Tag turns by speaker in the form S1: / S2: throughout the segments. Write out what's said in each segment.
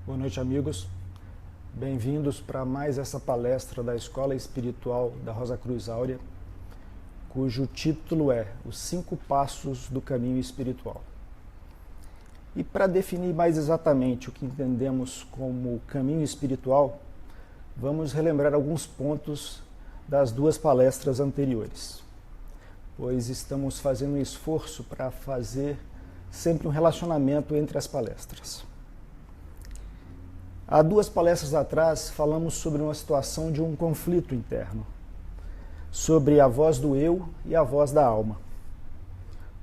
S1: Boa noite, amigos. Bem-vindos para mais essa palestra da Escola Espiritual da Rosa Cruz Áurea, cujo título é Os 5 Passos do Caminho Espiritual. E para definir mais exatamente o que entendemos como caminho espiritual, vamos relembrar alguns pontos das duas palestras anteriores, pois estamos fazendo um esforço para fazer sempre um relacionamento entre as palestras. Há 2 palestras atrás, falamos sobre uma situação de um conflito interno, sobre a voz do eu e a voz da alma,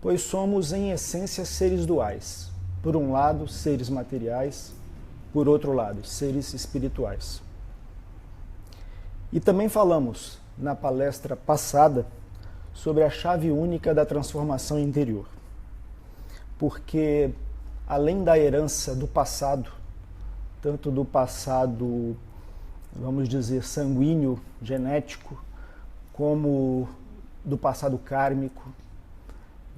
S1: pois somos, em essência, seres duais. Por um lado, seres materiais, por outro lado, seres espirituais. E também falamos, na palestra passada, sobre a chave única da transformação interior, porque, além da herança do passado, tanto do passado, vamos dizer, sanguíneo, genético, como do passado kármico,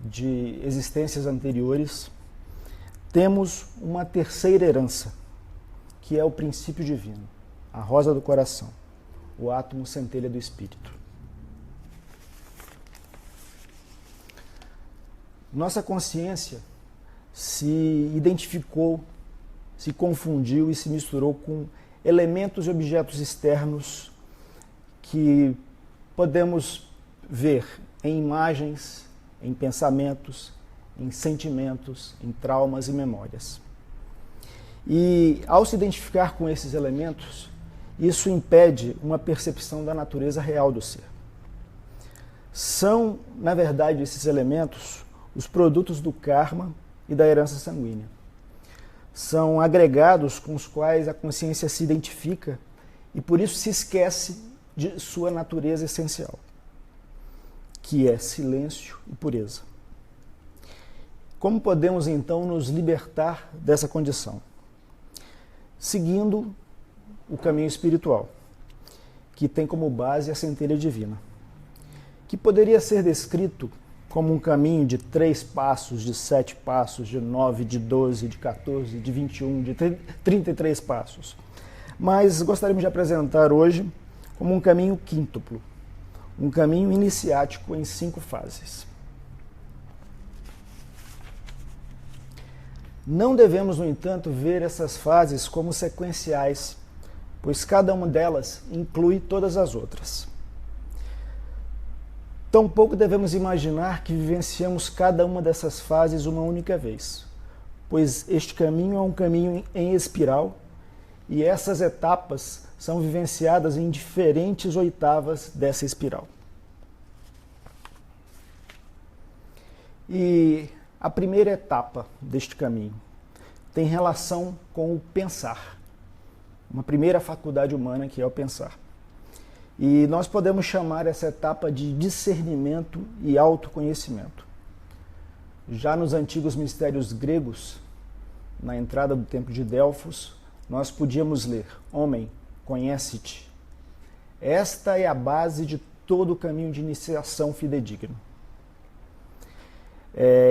S1: de existências anteriores, temos uma terceira herança, que é o princípio divino, a rosa do coração, o átomo centelha do espírito. Nossa consciência se identificou, se confundiu e se misturou com elementos e objetos externos que podemos ver em imagens, em pensamentos, em sentimentos, em traumas e memórias. E ao se identificar com esses elementos, isso impede uma percepção da natureza real do ser. São, na verdade, esses elementos os produtos do karma e da herança sanguínea. São agregados com os quais a consciência se identifica e por isso se esquece de sua natureza essencial, que é silêncio e pureza. Como podemos então nos libertar dessa condição? Seguindo o caminho espiritual, que tem como base a centelha divina, que poderia ser descrito como um caminho de 3 passos, de 7 passos, de 9, de 12, de 14, de 21, de 33 passos. Mas gostaríamos de apresentar hoje como um caminho quíntuplo, um caminho iniciático em 5 fases. Não devemos, no entanto, ver essas fases como sequenciais, pois cada uma delas inclui todas as outras. Tampouco devemos imaginar que vivenciamos cada uma dessas fases uma única vez, pois este caminho é um caminho em espiral e essas etapas são vivenciadas em diferentes oitavas dessa espiral. E a primeira etapa deste caminho tem relação com o pensar, uma primeira faculdade humana que é o pensar. E nós podemos chamar essa etapa de discernimento e autoconhecimento. Já nos antigos mistérios gregos, na entrada do templo de Delfos, nós podíamos ler: Homem, conhece-te. Esta é a base de todo o caminho de iniciação fidedigno.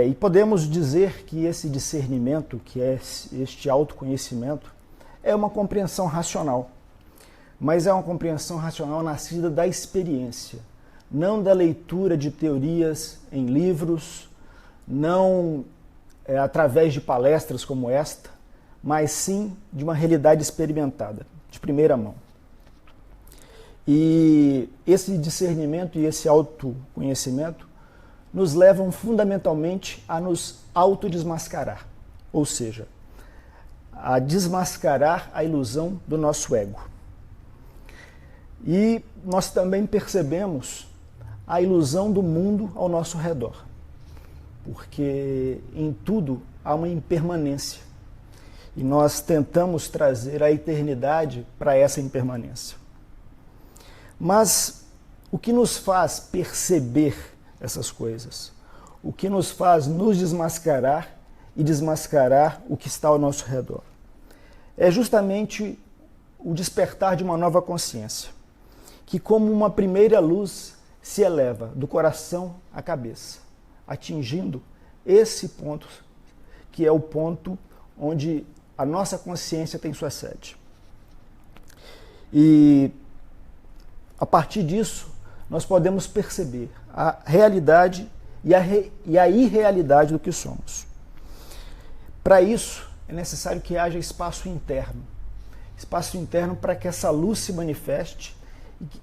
S1: E podemos dizer que esse discernimento, que é este autoconhecimento, é uma compreensão racional. Mas é uma compreensão racional nascida da experiência, não da leitura de teorias em livros, não através de palestras como esta, mas sim de uma realidade experimentada, de primeira mão. E esse discernimento e esse autoconhecimento nos levam fundamentalmente a nos autodesmascarar, ou seja, a desmascarar a ilusão do nosso ego. E nós também percebemos a ilusão do mundo ao nosso redor, porque em tudo há uma impermanência e nós tentamos trazer a eternidade para essa impermanência. Mas o que nos faz perceber essas coisas? O que nos faz nos desmascarar e desmascarar o que está ao nosso redor? É justamente o despertar de uma nova consciência, que como uma primeira luz se eleva do coração à cabeça, atingindo esse ponto, que é o ponto onde a nossa consciência tem sua sede. E a partir disso, nós podemos perceber a realidade e a irrealidade do que somos. Para isso, é necessário que haja espaço interno. Espaço interno para que essa luz se manifeste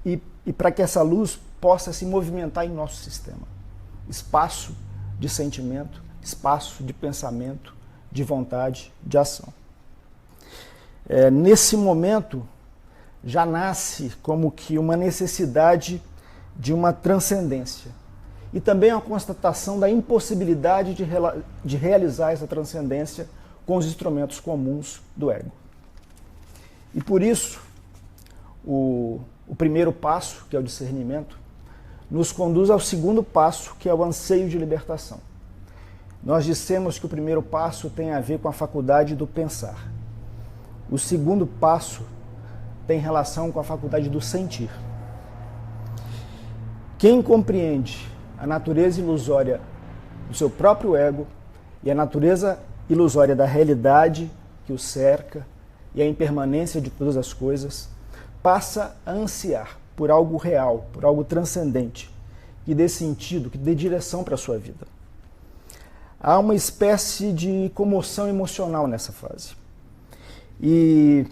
S1: e para que essa luz possa se movimentar em nosso sistema. Espaço de sentimento, espaço de pensamento, de vontade, de ação. Nesse momento, já nasce como que uma necessidade de uma transcendência. E também a constatação da impossibilidade de realizar essa transcendência com os instrumentos comuns do ego. E por isso, o primeiro passo, que é o discernimento, nos conduz ao segundo passo, que é o anseio de libertação. Nós dissemos que o primeiro passo tem a ver com a faculdade do pensar. O segundo passo tem relação com a faculdade do sentir. Quem compreende a natureza ilusória do seu próprio ego e a natureza ilusória da realidade que o cerca e a impermanência de todas as coisas, passa a ansiar por algo real, por algo transcendente, que dê sentido, que dê direção para a sua vida. Há uma espécie de comoção emocional nessa fase. E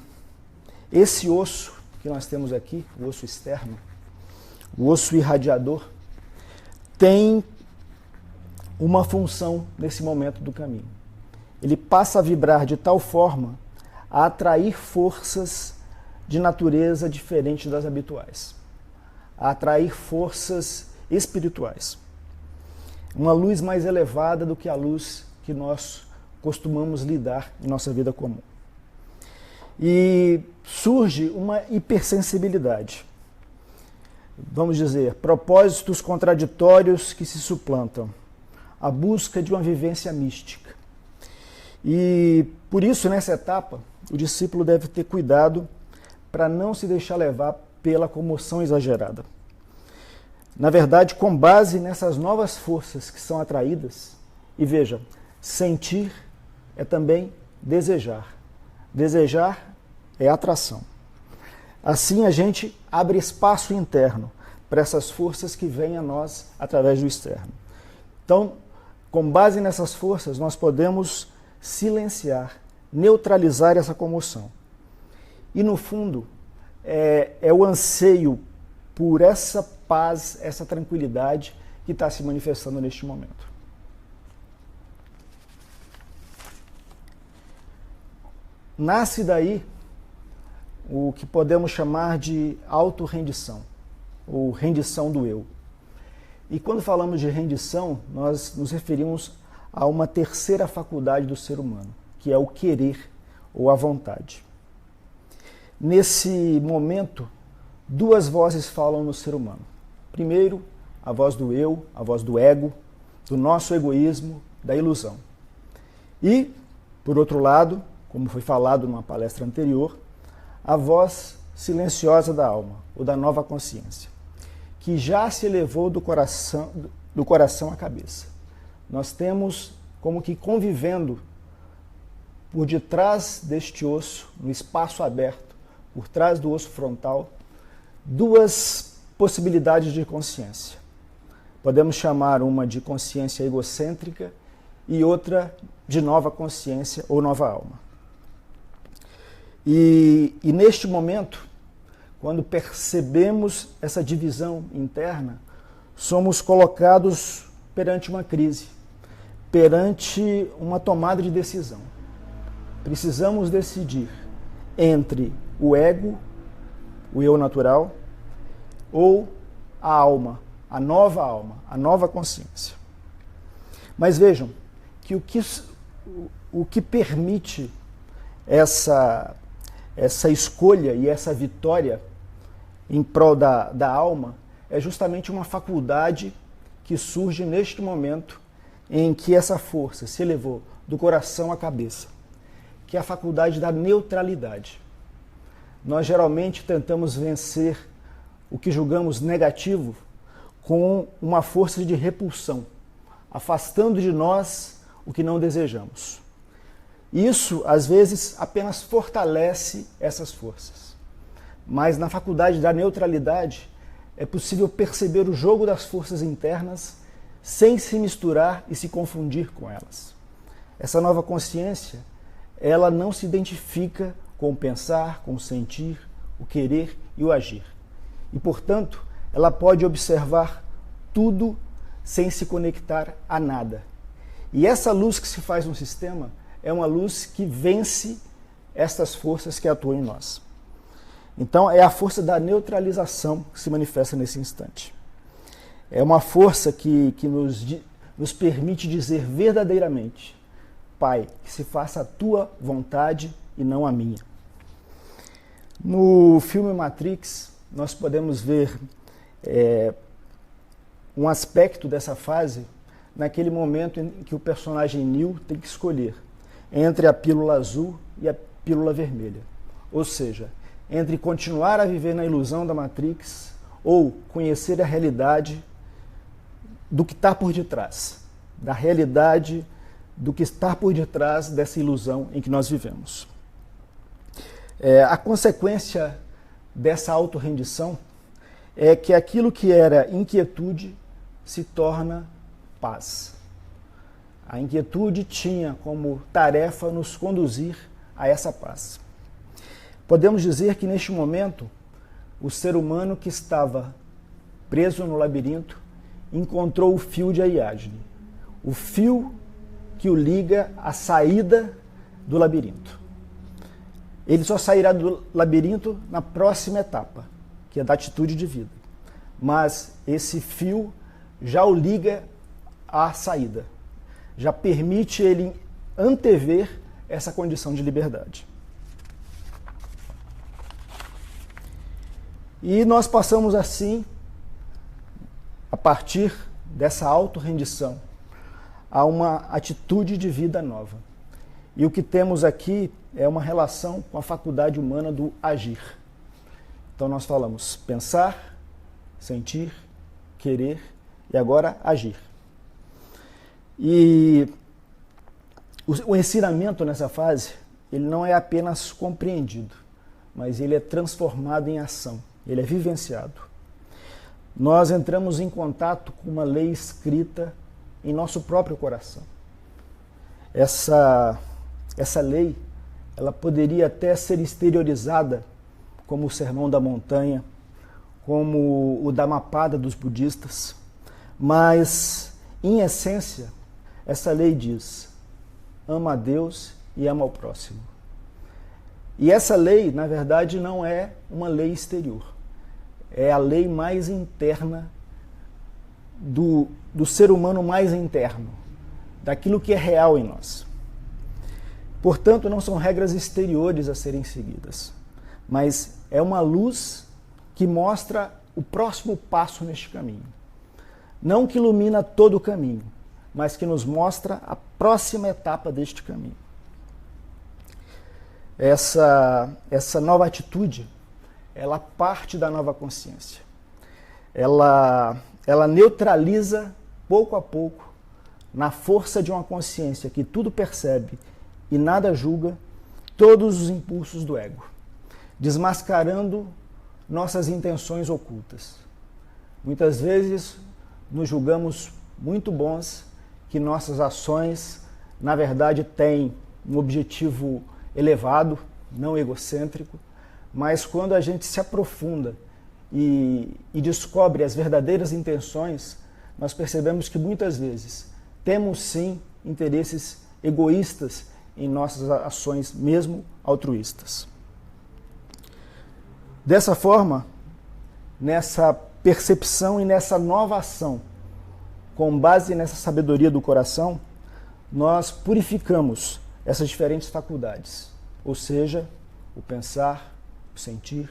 S1: esse osso que nós temos aqui, o osso externo, o osso irradiador, tem uma função nesse momento do caminho. Ele passa a vibrar de tal forma a atrair forças de natureza diferente das habituais, a atrair forças espirituais. Uma luz mais elevada do que a luz que nós costumamos lidar em nossa vida comum. E surge uma hipersensibilidade. Vamos dizer, propósitos contraditórios que se suplantam, a busca de uma vivência mística. E por isso, nessa etapa, o discípulo deve ter cuidado para não se deixar levar pela comoção exagerada. Na verdade, com base nessas novas forças que são atraídas, e veja, sentir é também desejar. Desejar é atração. Assim a gente abre espaço interno para essas forças que vêm a nós através do externo. Então, com base nessas forças, nós podemos silenciar, neutralizar essa comoção. E no fundo, é o anseio por essa paz, essa tranquilidade que está se manifestando neste momento. Nasce daí o que podemos chamar de autorrendição, ou rendição do eu. E quando falamos de rendição, nós nos referimos a uma terceira faculdade do ser humano, que é o querer ou a vontade. Nesse momento, duas vozes falam no ser humano. Primeiro, a voz do eu, a voz do ego, do nosso egoísmo, da ilusão. E, por outro lado, como foi falado numa palestra anterior, a voz silenciosa da alma, ou da nova consciência, que já se elevou do coração à cabeça. Nós temos como que convivendo por detrás deste osso, no espaço aberto, por trás do osso frontal, duas possibilidades de consciência. Podemos chamar uma de consciência egocêntrica e outra de nova consciência ou nova alma. E neste momento, quando percebemos essa divisão interna, somos colocados perante uma crise, perante uma tomada de decisão. Precisamos decidir entre o ego, o eu natural, ou a alma, a nova consciência. Mas vejam que o que permite essa escolha e essa vitória em prol da alma é justamente uma faculdade que surge neste momento em que essa força se elevou do coração à cabeça, que é a faculdade da neutralidade. Nós geralmente tentamos vencer o que julgamos negativo com uma força de repulsão, afastando de nós o que não desejamos. Isso, às vezes, apenas fortalece essas forças. Mas na faculdade da neutralidade, é possível perceber o jogo das forças internas sem se misturar e se confundir com elas. Essa nova consciência, ela não se identifica com o pensar, com o sentir, o querer e o agir. E, portanto, ela pode observar tudo sem se conectar a nada. E essa luz que se faz no sistema é uma luz que vence estas forças que atuam em nós. Então, é a força da neutralização que se manifesta nesse instante. É uma força que nos permite dizer verdadeiramente: Pai, que se faça a tua vontade e não a minha. No filme Matrix, nós podemos ver um aspecto dessa fase naquele momento em que o personagem Neo tem que escolher entre a pílula azul e a pílula vermelha. Ou seja, entre continuar a viver na ilusão da Matrix ou conhecer a realidade do que está por detrás, da realidade do que está por detrás dessa ilusão em que nós vivemos. A consequência dessa autorrendição é que aquilo que era inquietude se torna paz. A inquietude tinha como tarefa nos conduzir a essa paz. Podemos dizer que neste momento, o ser humano que estava preso no labirinto encontrou o fio de Ariadne, o fio que o liga à saída do labirinto. Ele só sairá do labirinto na próxima etapa, que é da atitude de vida. Mas esse fio já o liga à saída, já permite ele antever essa condição de liberdade. E nós passamos assim, a partir dessa autorrendição, a uma atitude de vida nova. E o que temos aqui é uma relação com a faculdade humana do agir. Então nós falamos pensar, sentir, querer e agora agir. E o ensinamento nessa fase, ele não é apenas compreendido, mas ele é transformado em ação, ele é vivenciado. Nós entramos em contato com uma lei escrita em nosso próprio coração. Essa lei, ela poderia até ser exteriorizada como o Sermão da Montanha, como o Dhammapada dos budistas, mas, em essência, essa lei diz: ama a Deus e ama ao próximo. E essa lei, na verdade, não é uma lei exterior. É a lei mais interna do ser humano mais interno, daquilo que é real em nós. Portanto, não são regras exteriores a serem seguidas, mas é uma luz que mostra o próximo passo neste caminho. Não que ilumina todo o caminho, mas que nos mostra a próxima etapa deste caminho. Essa nova atitude, ela parte da nova consciência. Ela neutraliza, pouco a pouco, na força de uma consciência que tudo percebe e nada julga, todos os impulsos do ego, desmascarando nossas intenções ocultas. Muitas vezes nos julgamos muito bons, que nossas ações, na verdade, têm um objetivo elevado, não egocêntrico, mas quando a gente se aprofunda e descobre as verdadeiras intenções, nós percebemos que muitas vezes temos sim interesses egoístas em nossas ações, mesmo altruístas. Dessa forma, nessa percepção e nessa nova ação, com base nessa sabedoria do coração, nós purificamos essas diferentes faculdades, ou seja, o pensar, o sentir,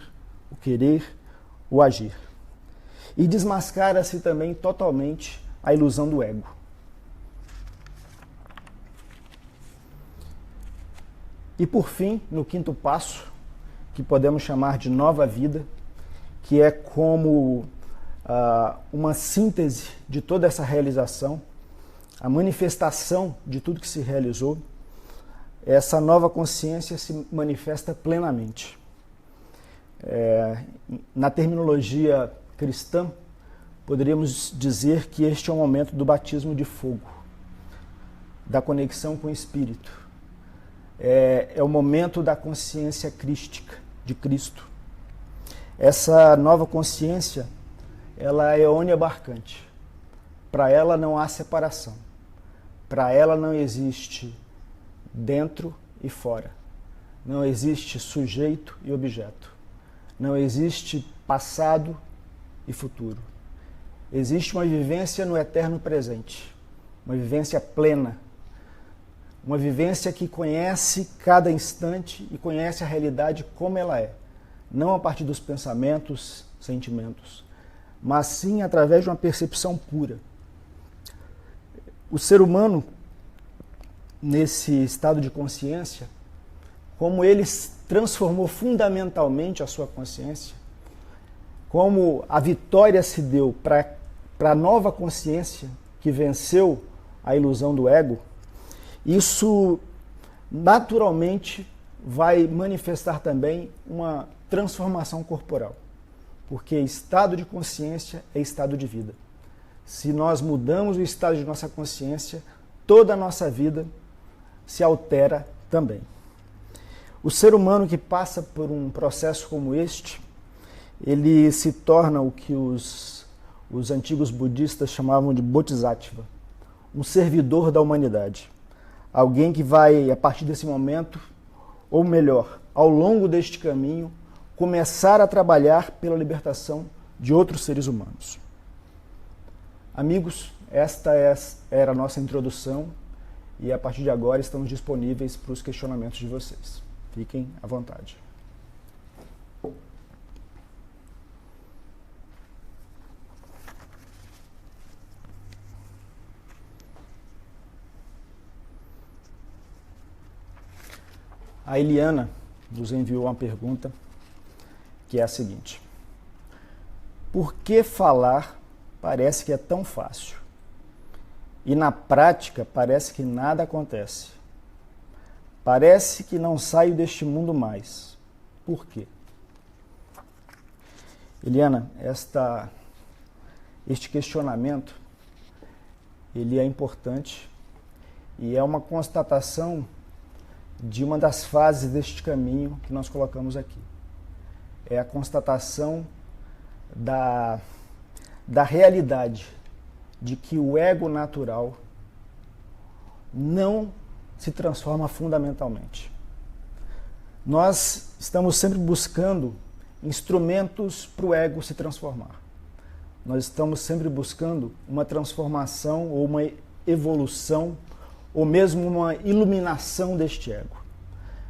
S1: o querer, o agir. E desmascara-se também totalmente a ilusão do ego. E por fim, no quinto passo, que podemos chamar de nova vida, que é como uma síntese de toda essa realização, a manifestação de tudo que se realizou, essa nova consciência se manifesta plenamente. Na terminologia cristã, poderíamos dizer que este é o momento do batismo de fogo, da conexão com o Espírito. É o momento da consciência crística, de Cristo. Essa nova consciência, ela é oniabarcante. Para ela não há separação. Para ela não existe dentro e fora. Não existe sujeito e objeto. Não existe passado e futuro. Existe uma vivência no eterno presente. Uma vivência plena. Uma vivência que conhece cada instante e conhece a realidade como ela é. Não a partir dos pensamentos, sentimentos, mas sim através de uma percepção pura. O ser humano, nesse estado de consciência, como ele transformou fundamentalmente a sua consciência, como a vitória se deu para a nova consciência que venceu a ilusão do ego, isso naturalmente vai manifestar também uma transformação corporal, porque estado de consciência é estado de vida. Se nós mudamos o estado de nossa consciência, toda a nossa vida se altera também. O ser humano que passa por um processo como este, ele se torna o que os antigos budistas chamavam de bodhisattva, um servidor da humanidade. Alguém que vai, a partir desse momento, ou melhor, ao longo deste caminho, começar a trabalhar pela libertação de outros seres humanos. Amigos, esta era a nossa introdução e a partir de agora estamos disponíveis para os questionamentos de vocês. Fiquem à vontade. A Eliana nos enviou uma pergunta que é a seguinte: por que falar parece que é tão fácil e na prática parece que nada acontece? Parece que não saio deste mundo mais. Por quê? Eliana, este questionamento ele é importante e é uma constatação de uma das fases deste caminho que nós colocamos aqui. É a constatação da realidade de que o ego natural não se transforma fundamentalmente. Nós estamos sempre buscando instrumentos para o ego se transformar. Nós estamos sempre buscando uma transformação ou uma evolução ou mesmo uma iluminação deste ego.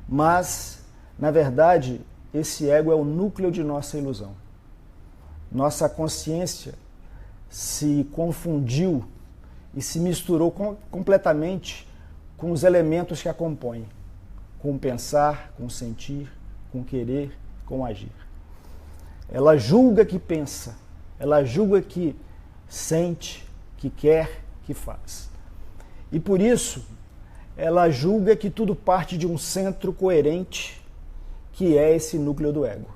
S1: Mas, na verdade, esse ego é o núcleo de nossa ilusão. Nossa consciência se confundiu e se misturou completamente com os elementos que a compõem, com o pensar, com o sentir, com o querer, com o agir. Ela julga que pensa, ela julga que sente, que quer, que faz. E por isso, ela julga que tudo parte de um centro coerente, que é esse núcleo do ego.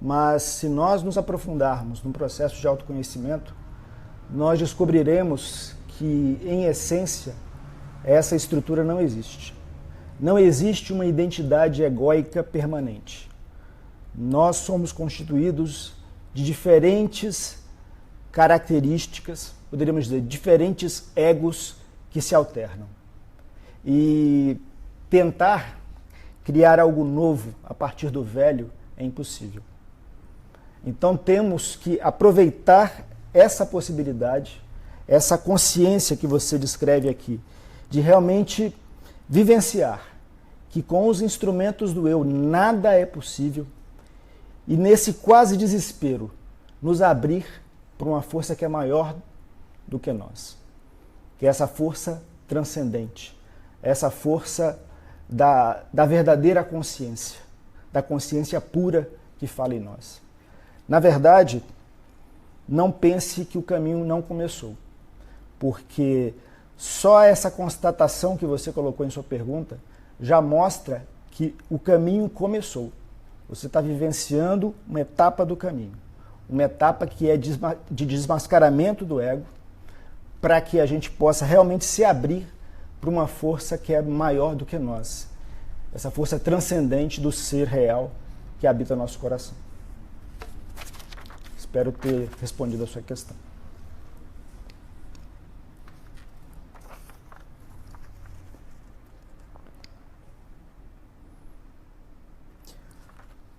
S1: Mas se nós nos aprofundarmos no processo de autoconhecimento, nós descobriremos que, em essência, essa estrutura não existe. Não existe uma identidade egóica permanente. Nós somos constituídos de diferentes características, poderíamos dizer, diferentes egos que se alternam. E tentar criar algo novo a partir do velho é impossível. Então temos que aproveitar essa possibilidade, essa consciência que você descreve aqui, de realmente vivenciar que com os instrumentos do eu nada é possível e nesse quase desespero nos abrir para uma força que é maior do que nós, que é essa força transcendente, essa força da verdadeira consciência, da consciência pura que fala em nós. Na verdade, não pense que o caminho não começou, porque só essa constatação que você colocou em sua pergunta já mostra que o caminho começou. Você está vivenciando uma etapa do caminho, uma etapa que é de desmascaramento do ego, para que a gente possa realmente se abrir para uma força que é maior do que nós, essa força transcendente do ser real que habita nosso coração. Espero ter respondido a sua questão.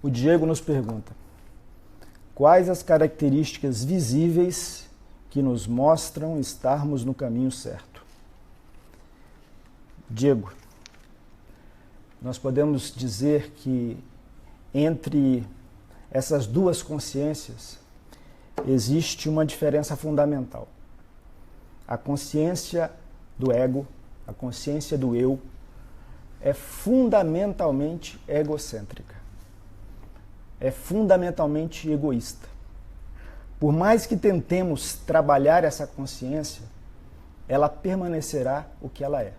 S1: O Diego nos pergunta: quais as características visíveis que nos mostram estarmos no caminho certo? Diego, nós podemos dizer que entre essas duas consciências existe uma diferença fundamental. A consciência do ego, a consciência do eu, é fundamentalmente egocêntrica. É fundamentalmente egoísta. Por mais que tentemos trabalhar essa consciência, ela permanecerá o que ela é.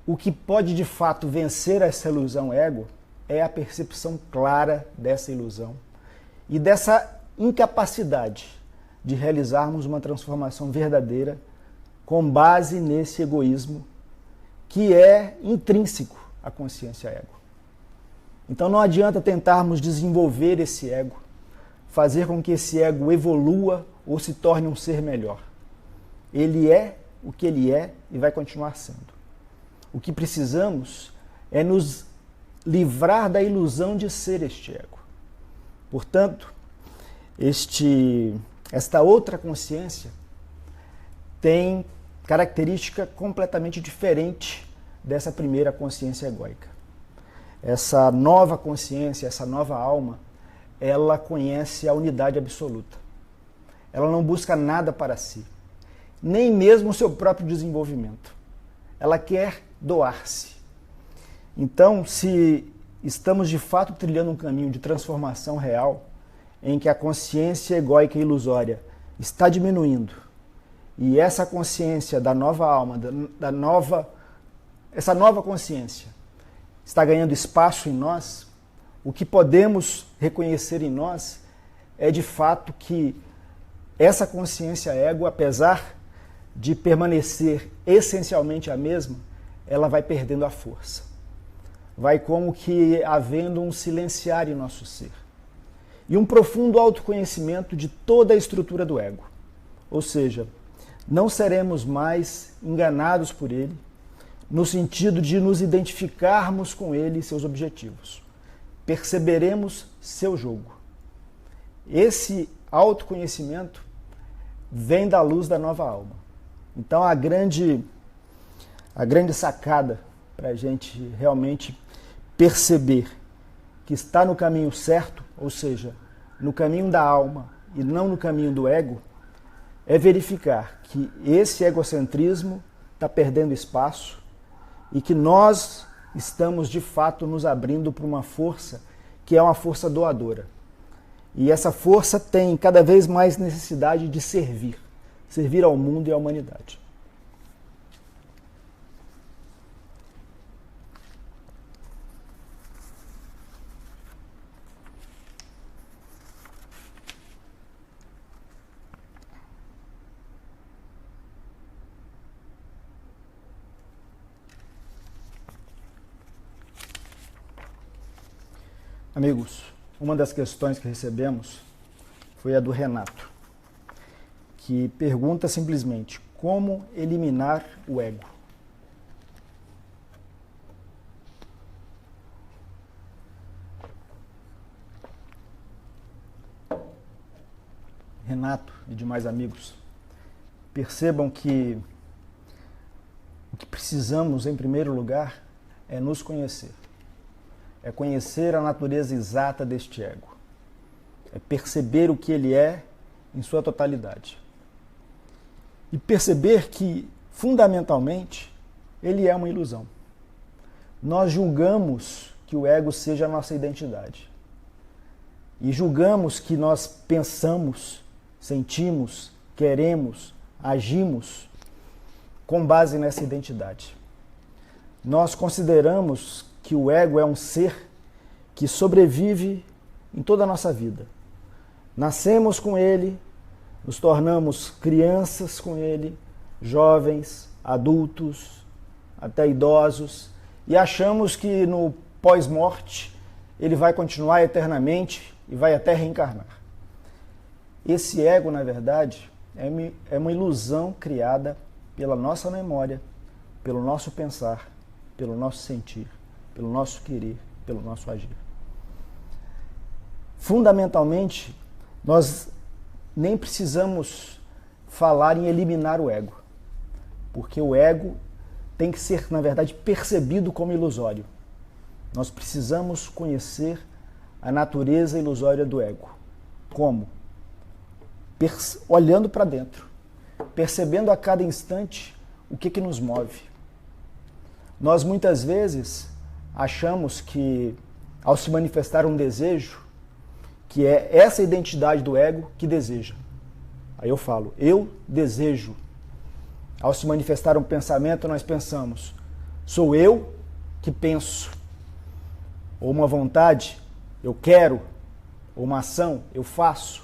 S1: O que pode de fato vencer essa ilusão ego é a percepção clara dessa ilusão e dessa incapacidade de realizarmos uma transformação verdadeira com base nesse egoísmo que é intrínseco à consciência ego. Então não adianta tentarmos desenvolver esse ego, fazer com que esse ego evolua ou se torne um ser melhor. Ele é o que ele é e vai continuar sendo. O que precisamos é nos livrar da ilusão de ser este ego. Portanto, esta outra consciência tem característica completamente diferente dessa primeira consciência egóica. Essa nova consciência, essa nova alma, ela conhece a unidade absoluta. Ela não busca nada para si, nem mesmo o seu próprio desenvolvimento. Ela quer doar-se. Então, se estamos de fato trilhando um caminho de transformação real, em que a consciência egóica e ilusória está diminuindo, e essa consciência da nova alma, essa nova consciência está ganhando espaço em nós, o que podemos reconhecer em nós é de fato que essa consciência ego, apesar de permanecer essencialmente a mesma, ela vai perdendo a força. Vai como que havendo um silenciar em nosso ser. E um profundo autoconhecimento de toda a estrutura do ego. Ou seja, não seremos mais enganados por ele, no sentido de nos identificarmos com ele e seus objetivos. Perceberemos seu jogo. Esse autoconhecimento vem da luz da nova alma. Então a grande sacada para a gente realmente perceber que está no caminho certo, ou seja, no caminho da alma e não no caminho do ego, é verificar que esse egocentrismo está perdendo espaço e que nós estamos de fato nos abrindo para uma força que é uma força doadora. E essa força tem cada vez mais necessidade de servir ao mundo e à humanidade. Amigos, uma das questões que recebemos foi a do Renato, que pergunta simplesmente: como eliminar o ego? Renato e demais amigos, percebam que o que precisamos, em primeiro lugar, é nos conhecer. É conhecer a natureza exata deste ego. É perceber o que ele é em sua totalidade. E perceber que, fundamentalmente, ele é uma ilusão. Nós julgamos que o ego seja a nossa identidade. E julgamos que nós pensamos, sentimos, queremos, agimos com base nessa identidade. nós consideramos que o ego é um ser que sobrevive em toda a nossa vida. Nascemos com ele, nos tornamos crianças com ele, jovens, adultos, até idosos, e achamos que no pós-morte ele vai continuar eternamente e vai até reencarnar. Esse ego, na verdade, é uma ilusão criada pela nossa memória, pelo nosso pensar, pelo nosso sentir, pelo nosso querer, pelo nosso agir. Fundamentalmente, nós nem precisamos falar em eliminar o ego, porque o ego tem que ser, na verdade, percebido como ilusório. Nós precisamos conhecer a natureza ilusória do ego. Como? Olhando para dentro, percebendo a cada instante o que nos move. Nós muitas vezes achamos que, ao se manifestar um desejo, que é essa identidade do ego que deseja. Aí eu falo, eu desejo. Ao se manifestar um pensamento, nós pensamos, sou eu que penso. Ou uma vontade, eu quero. Ou uma ação, eu faço.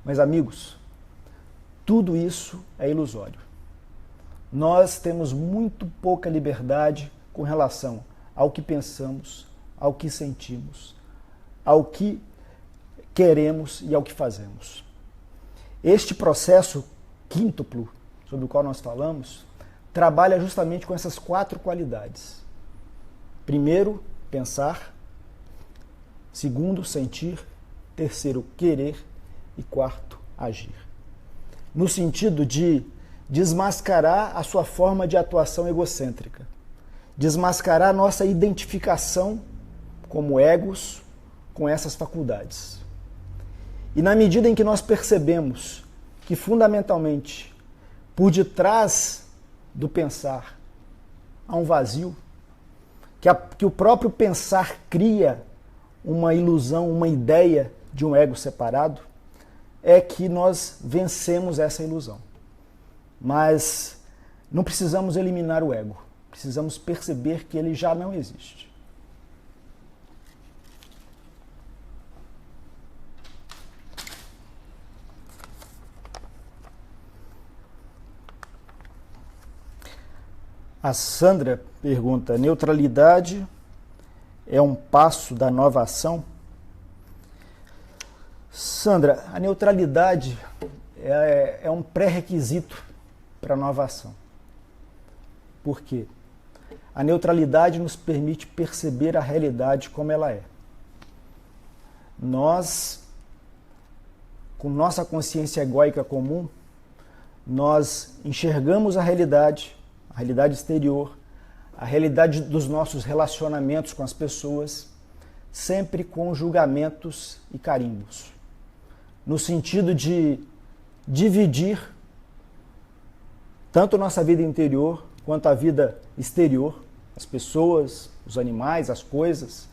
S1: Mas, amigos, tudo isso é ilusório. Nós temos muito pouca liberdade com relação ao que pensamos, ao que sentimos, ao que queremos e ao que fazemos. Este processo quíntuplo, sobre o qual nós falamos, trabalha justamente com essas 4 qualidades. Primeiro, pensar. Segundo, sentir. Terceiro, querer. E quarto, agir. No sentido de desmascarar a sua forma de atuação egocêntrica. Desmascarar a nossa identificação como egos com essas faculdades. E na medida em que nós percebemos que, fundamentalmente, por detrás do pensar há um vazio, que o próprio pensar cria uma ilusão, uma ideia de um ego separado, é que nós vencemos essa ilusão. Mas não precisamos eliminar o ego, precisamos perceber que ele já não existe. A Sandra pergunta, neutralidade é um passo da nova ação? Sandra, a neutralidade é um pré-requisito para a nova ação. Por quê? A neutralidade nos permite perceber a realidade como ela é. Nós, com nossa consciência egóica comum, nós enxergamos a realidade exterior, a realidade dos nossos relacionamentos com as pessoas, sempre com julgamentos e carimbos, no sentido de dividir tanto nossa vida interior quanto a vida exterior, as pessoas, os animais, as coisas,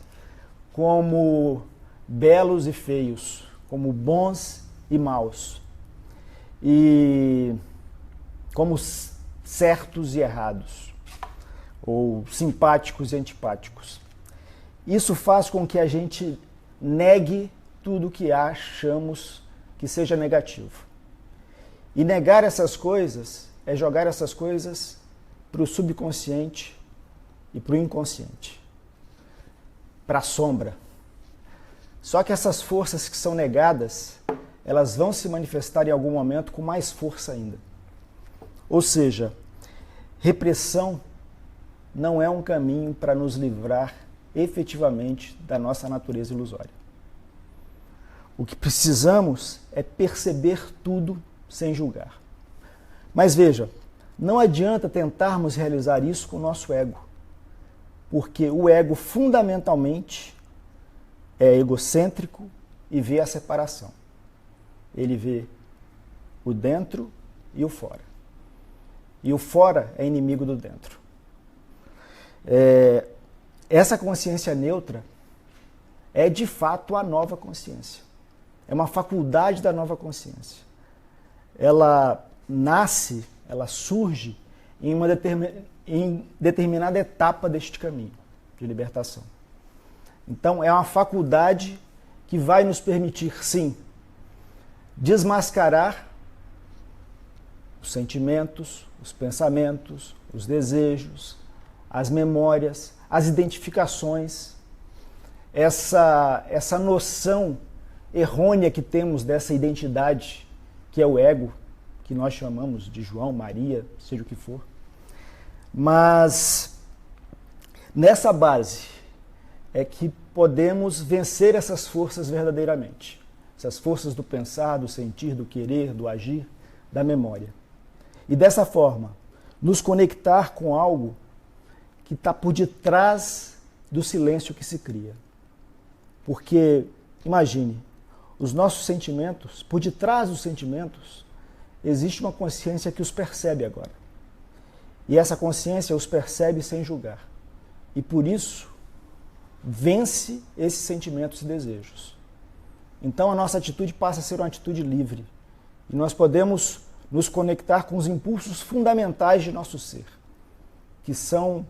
S1: como belos e feios, como bons e maus, e como certos e errados, ou simpáticos e antipáticos. Isso faz com que a gente negue tudo que achamos que seja negativo. E negar essas coisas é jogar essas coisas para o subconsciente e para o inconsciente, para a sombra. Só que essas forças que são negadas, elas vão se manifestar em algum momento com mais força ainda. Ou seja, repressão não é um caminho para nos livrar efetivamente da nossa natureza ilusória. O que precisamos é perceber tudo sem julgar. Mas veja, não adianta tentarmos realizar isso com o nosso ego, porque o ego fundamentalmente é egocêntrico e vê a separação. Ele vê o dentro e o fora. E o fora é inimigo do dentro. Essa consciência neutra é de fato a nova consciência. É uma faculdade da nova consciência. Ela nasce, ela surge em uma em determinada etapa deste caminho de libertação. Então, é uma faculdade que vai nos permitir, sim, desmascarar os sentimentos, os pensamentos, os desejos, as memórias, as identificações, essa noção errônea que temos dessa identidade, que é o ego, que nós chamamos de João, Maria, seja o que for. Mas nessa base é que podemos vencer essas forças verdadeiramente. Essas forças do pensar, do sentir, do querer, do agir, da memória. E dessa forma, nos conectar com algo que está por detrás do silêncio que se cria. Porque, imagine, os nossos sentimentos, por detrás dos sentimentos, existe uma consciência que os percebe agora. E essa consciência os percebe sem julgar. E por isso, vence esses sentimentos e desejos. Então a nossa atitude passa a ser uma atitude livre. E nós podemos nos conectar com os impulsos fundamentais de nosso ser, que são,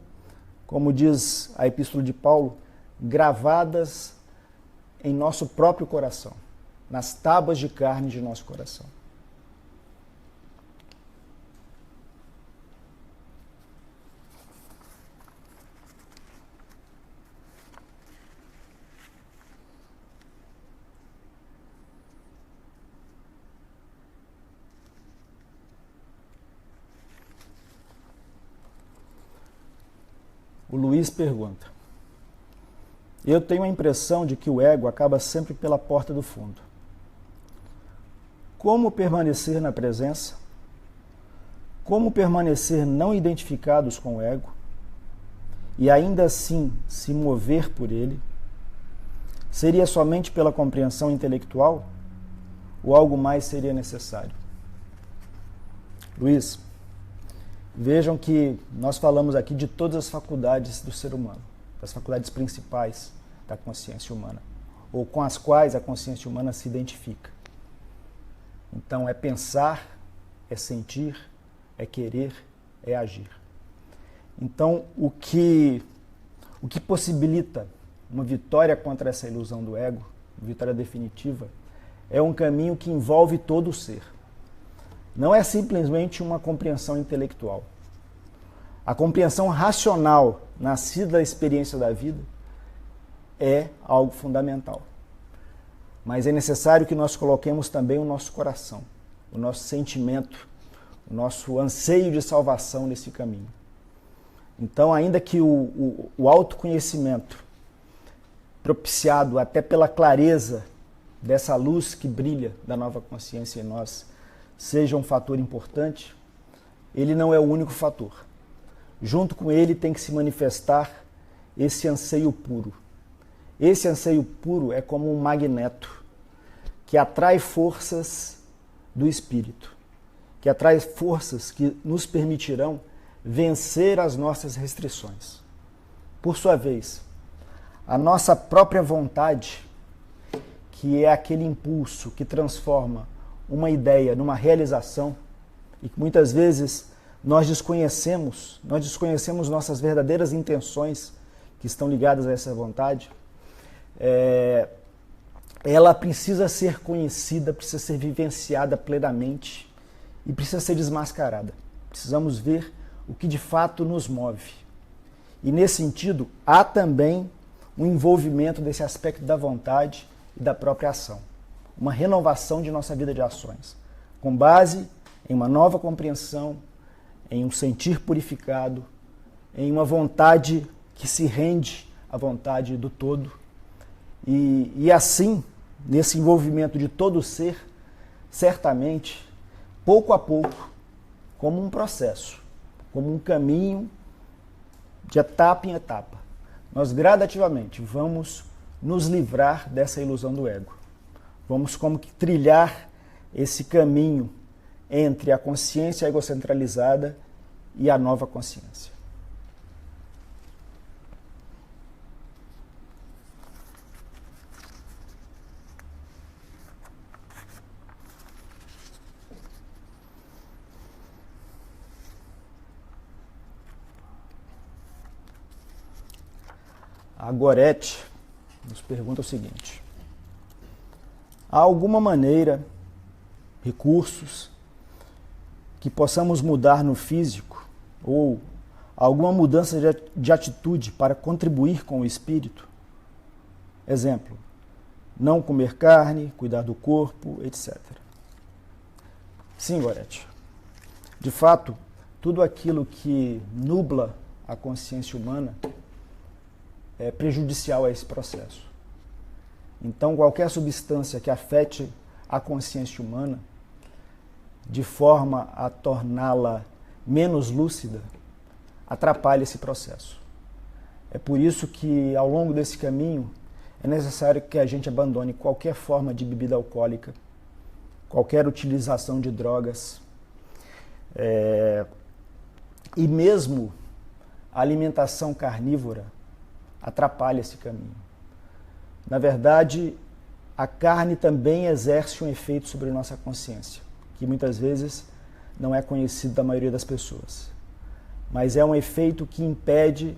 S1: como diz a Epístola de Paulo, gravadas em nosso próprio coração, nas tábuas de carne de nosso coração. O Luiz pergunta: eu tenho a impressão de que o ego acaba sempre pela porta do fundo. Como permanecer na presença? Como permanecer não identificados com o ego e ainda assim se mover por ele? Seria somente pela compreensão intelectual ou algo mais seria necessário? Luiz, vejam que nós falamos aqui de todas as faculdades do ser humano, das faculdades principais da consciência humana, ou com as quais a consciência humana se identifica. Então, é pensar, é sentir, é querer, é agir. Então, o que possibilita uma vitória contra essa ilusão do ego, uma vitória definitiva, é um caminho que envolve todo o ser. Não é simplesmente uma compreensão intelectual. A compreensão racional, nascida da experiência da vida, é algo fundamental. Mas é necessário que nós coloquemos também o nosso coração, o nosso sentimento, o nosso anseio de salvação nesse caminho. Então, ainda que o autoconhecimento, propiciado até pela clareza dessa luz que brilha da nova consciência em nós, seja um fator importante, ele não é o único fator. Junto com ele tem que se manifestar esse anseio puro. Esse anseio puro é como um magneto que atrai forças do espírito, que atrai forças que nos permitirão vencer as nossas restrições. Por sua vez, a nossa própria vontade, que é aquele impulso que transforma uma ideia numa realização, e que muitas vezes nós desconhecemos nossas verdadeiras intenções que estão ligadas a essa vontade, ela precisa ser conhecida, precisa ser vivenciada plenamente e precisa ser desmascarada. Precisamos ver o que de fato nos move. E nesse sentido, há também um envolvimento desse aspecto da vontade e da própria ação. Uma renovação de nossa vida de ações, com base em uma nova compreensão, em um sentir purificado, em uma vontade que se rende à vontade do todo. E assim, nesse envolvimento de todo o ser, certamente, pouco a pouco, como um processo, como um caminho de etapa em etapa, nós gradativamente vamos nos livrar dessa ilusão do ego. Vamos como que trilhar esse caminho entre a consciência egocentralizada e a nova consciência. A Gorete nos pergunta o seguinte: há alguma maneira, recursos, que possamos mudar no físico ou alguma mudança de atitude para contribuir com o espírito? Exemplo, não comer carne, cuidar do corpo, etc. Sim, Gorete. De fato, tudo aquilo que nubla a consciência humana é prejudicial a esse processo. Então, qualquer substância que afete a consciência humana, de forma a torná-la menos lúcida, atrapalha esse processo. É por isso que, ao longo desse caminho, é necessário que a gente abandone qualquer forma de bebida alcoólica, qualquer utilização de drogas, e mesmo a alimentação carnívora atrapalha esse caminho. Na verdade, a carne também exerce um efeito sobre a nossa consciência, que muitas vezes não é conhecido da maioria das pessoas. Mas é um efeito que impede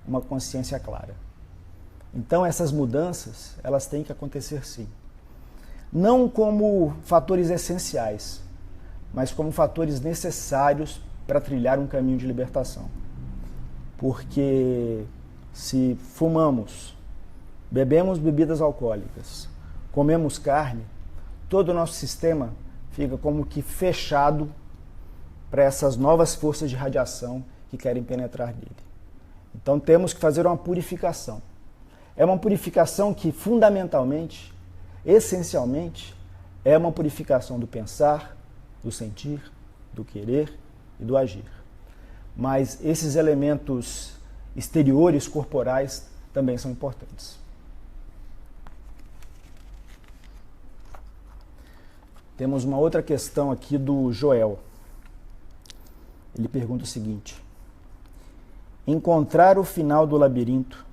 S1: uma consciência clara. Então essas mudanças, elas têm que acontecer sim. Não como fatores essenciais, mas como fatores necessários para trilhar um caminho de libertação. Porque se fumamos, bebemos bebidas alcoólicas, comemos carne, todo o nosso sistema fica como que fechado para essas novas forças de radiação que querem penetrar nele. Então temos que fazer uma purificação. É uma purificação que fundamentalmente, essencialmente, é uma purificação do pensar, do sentir, do querer e do agir. Mas esses elementos exteriores, corporais, também são importantes. Temos uma outra questão aqui do Joel. Ele pergunta o seguinte: encontrar o final do labirinto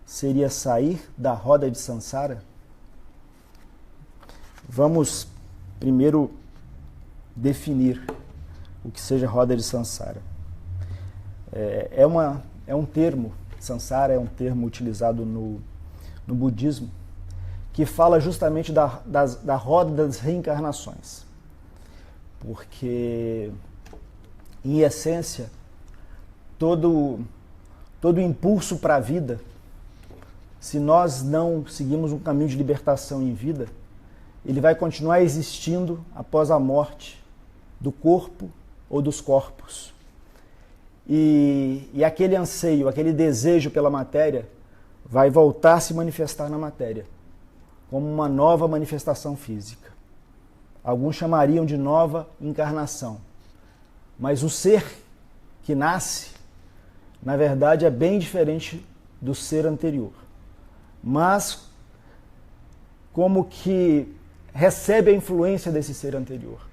S1: seria sair da roda de Sansara? Vamos primeiro definir o que seja roda de Sansara. É um termo, Sansara é um termo utilizado no budismo, que fala justamente da roda das reencarnações. Porque, em essência, todo impulso para a vida, se nós não seguimos um caminho de libertação em vida, ele vai continuar existindo após a morte do corpo ou dos corpos. E aquele anseio, aquele desejo pela matéria vai voltar a se manifestar na matéria, como uma nova manifestação física. Alguns chamariam de nova encarnação. Mas o ser que nasce, na verdade, é bem diferente do ser anterior. Mas como que recebe a influência desse ser anterior,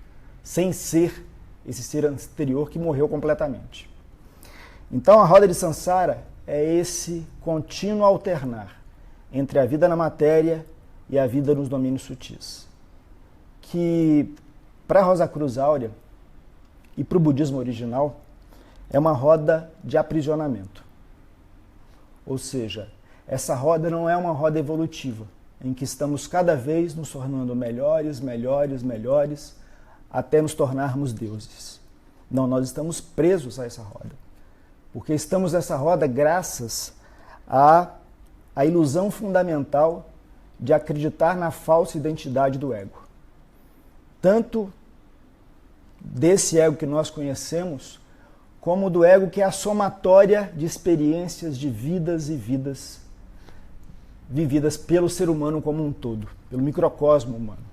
S1: sem ser esse ser anterior que morreu completamente. Então a roda de Sansara é esse contínuo alternar entre a vida na matéria e a vida nos domínios sutis, que para Rosa Cruz Áurea e para o budismo original é uma roda de aprisionamento. Ou seja, essa roda não é uma roda evolutiva, em que estamos cada vez nos tornando melhores, melhores, melhores, até nos tornarmos deuses. Não, nós estamos presos a essa roda. Porque estamos nessa roda graças à ilusão fundamental de acreditar na falsa identidade do ego. Tanto desse ego que nós conhecemos, como do ego que é a somatória de experiências de vidas e vidas vividas pelo ser humano como um todo, pelo microcosmo humano.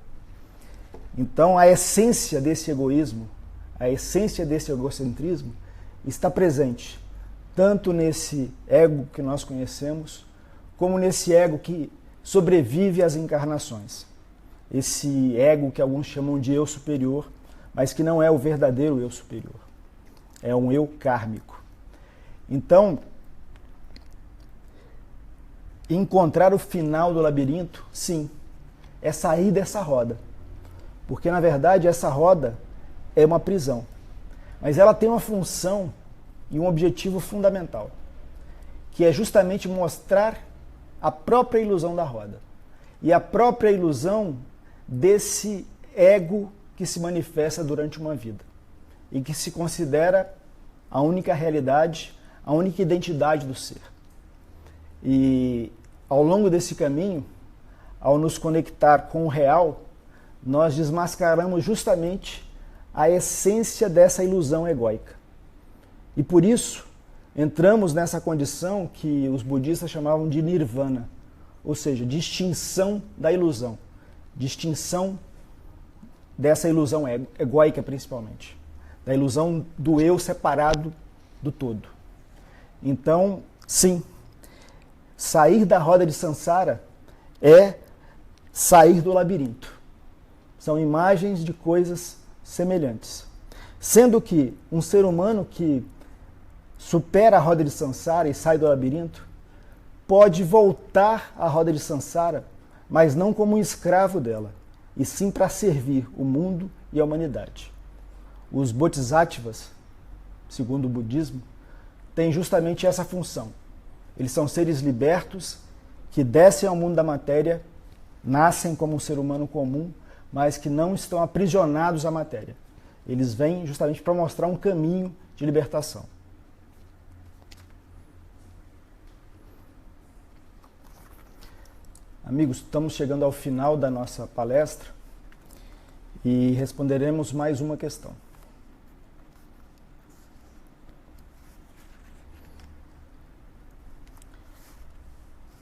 S1: Então a essência desse egoísmo, a essência desse egocentrismo está presente tanto nesse ego que nós conhecemos, como nesse ego que sobrevive às encarnações. Esse ego que alguns chamam de eu superior, mas que não é o verdadeiro eu superior. É um eu kármico. Então, encontrar o final do labirinto, sim, é sair dessa roda. Porque, na verdade, essa roda é uma prisão. Mas ela tem uma função e um objetivo fundamental, que é justamente mostrar a própria ilusão da roda e a própria ilusão desse ego que se manifesta durante uma vida e que se considera a única realidade, a única identidade do ser. E ao longo desse caminho, ao nos conectar com o real, nós desmascaramos justamente a essência dessa ilusão egóica. E por isso, entramos nessa condição que os budistas chamavam de nirvana, ou seja, de extinção da ilusão, de extinção dessa ilusão egóica principalmente, da ilusão do eu separado do todo. Então, sim, sair da roda de Sansara é sair do labirinto. São imagens de coisas semelhantes. Sendo que um ser humano que supera a roda de Sansara e sai do labirinto, pode voltar à roda de Sansara, mas não como um escravo dela, e sim para servir o mundo e a humanidade. Os Bodhisattvas, segundo o budismo, têm justamente essa função. Eles são seres libertos que descem ao mundo da matéria, nascem como um ser humano comum, mas que não estão aprisionados à matéria. Eles vêm justamente para mostrar um caminho de libertação. Amigos, estamos chegando ao final da nossa palestra e responderemos mais uma questão.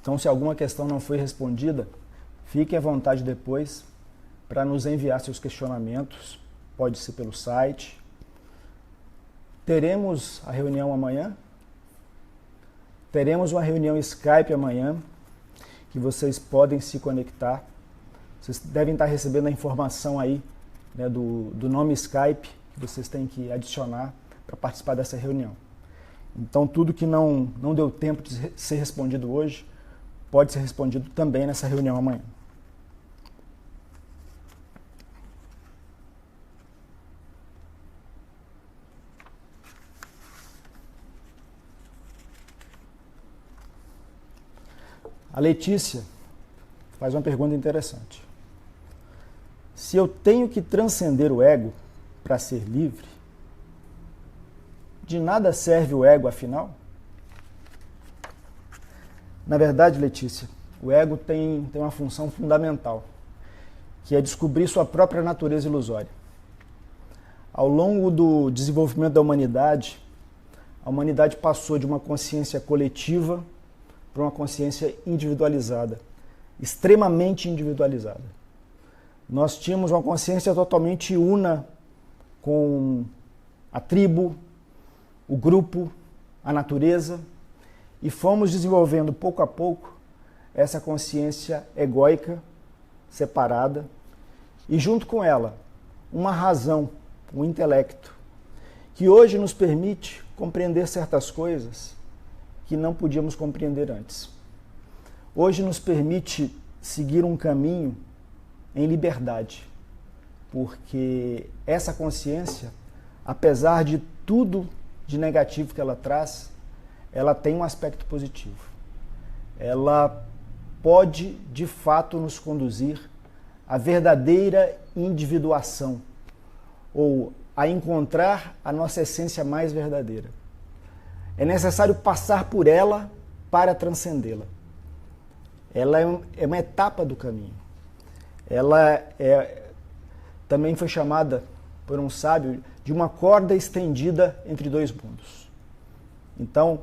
S1: Então, se alguma questão não foi respondida, fique à vontade depois para nos enviar seus questionamentos, pode ser pelo site. Teremos a reunião amanhã? Teremos uma reunião Skype amanhã, que vocês podem se conectar. Vocês devem estar recebendo a informação aí, né, do nome Skype, que vocês têm que adicionar para participar dessa reunião. Então, tudo que não deu tempo de ser respondido hoje, pode ser respondido também nessa reunião amanhã. A Letícia faz uma pergunta interessante. Se eu tenho que transcender o ego para ser livre, de nada serve o ego afinal? Na verdade, Letícia, o ego tem uma função fundamental, que é descobrir sua própria natureza ilusória. Ao longo do desenvolvimento da humanidade, a humanidade passou de uma consciência coletiva para uma consciência individualizada, extremamente individualizada. Nós tínhamos uma consciência totalmente una com a tribo, o grupo, a natureza, e fomos desenvolvendo pouco a pouco essa consciência egóica, separada, e junto com ela, uma razão, um intelecto, que hoje nos permite compreender certas coisas que não podíamos compreender antes. Hoje nos permite seguir um caminho em liberdade, porque essa consciência, apesar de tudo de negativo que ela traz, ela tem um aspecto positivo. Ela pode, de fato, nos conduzir à verdadeira individuação, ou a encontrar a nossa essência mais verdadeira. É necessário passar por ela para transcendê-la. Ela é uma etapa do caminho. Ela também foi chamada por um sábio de uma corda estendida entre dois mundos. Então,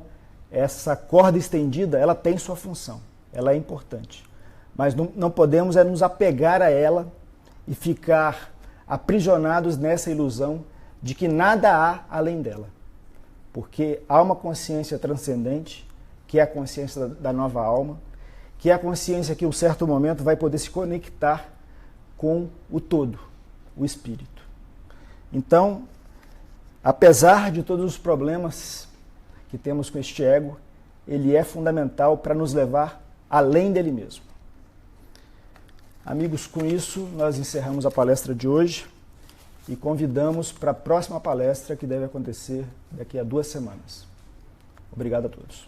S1: essa corda estendida, ela tem sua função, ela é importante. Mas não podemos nos apegar a ela e ficar aprisionados nessa ilusão de que nada há além dela. Porque há uma consciência transcendente, que é a consciência da nova alma, que é a consciência que em um certo momento vai poder se conectar com o todo, o espírito. Então, apesar de todos os problemas que temos com este ego, ele é fundamental para nos levar além dele mesmo. Amigos, com isso nós encerramos a palestra de hoje e convidamos para a próxima palestra que deve acontecer daqui a 2 semanas. Obrigado a todos.